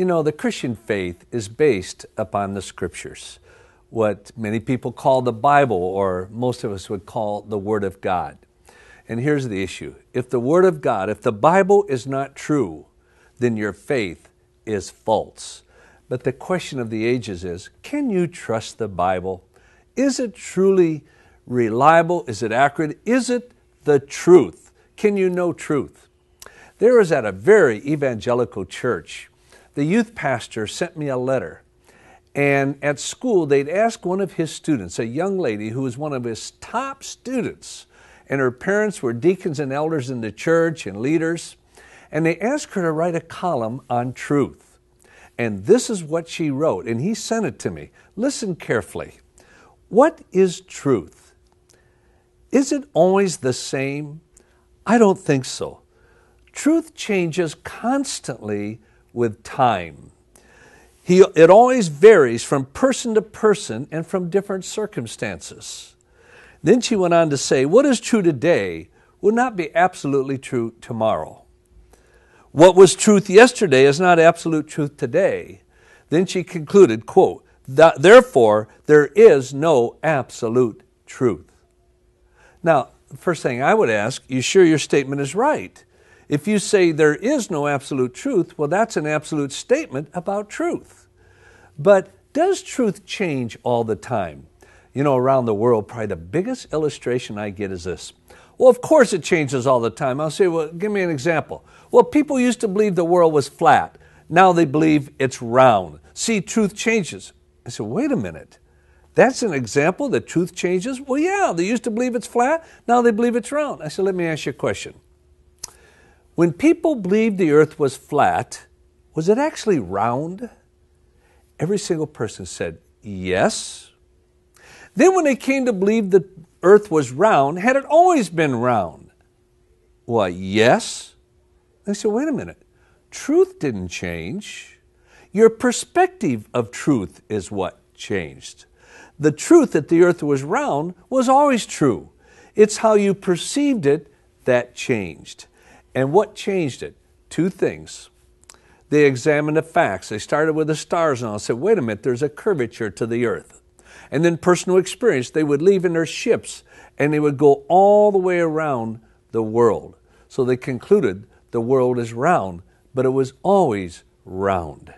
You know, the Christian faith is based upon the Scriptures, what many people call the Bible, or most of us would call the Word of God. And here's the issue. If the Word of God, if the Bible is not true, then your faith is false. But the question of the ages is, can you trust the Bible? Is it truly reliable? Is it accurate? Is it the truth? Can you know truth? There was at a very evangelical church, the youth pastor sent me a letter. And at school, they'd ask one of his students, a young lady who was one of his top students, and her parents were deacons and elders in the church and leaders, and they asked her to write a column on truth. And this is what she wrote, and he sent it to me. Listen carefully. What is truth? Is it always the same? I don't think so. Truth changes constantly with time. It always varies from person to person and from different circumstances. Then she went on to say, what is true today will not be absolutely true tomorrow. What was truth yesterday is not absolute truth today. Then she concluded, quote, therefore, there is no absolute truth. Now, the first thing I would ask, you sure your statement is right? If you say there is no absolute truth, well, that's an absolute statement about truth. But does truth change all the time? You know, around the world, probably the biggest illustration I get is this. Well, of course it changes all the time. I'll say, well, give me an example. Well, people used to believe the world was flat. Now they believe it's round. See, truth changes. I said, wait a minute. That's an example that truth changes? Well, yeah, they used to believe it's flat. Now they believe it's round. I said, let me ask you a question. When people believed the earth was flat, was it actually round? Every single person said, yes. Then when they came to believe the earth was round, had it always been round? Well, yes. I said, wait a minute. Truth didn't change. Your perspective of truth is what changed. The truth that the earth was round was always true. It's how you perceived it that changed. And what changed it? Two things. They examined the facts. They started with the stars and all. Said, wait a minute, there's a curvature to the earth. And then personal experience. They would leave in their ships and they would go all the way around the world. So they concluded the world is round, but it was always round.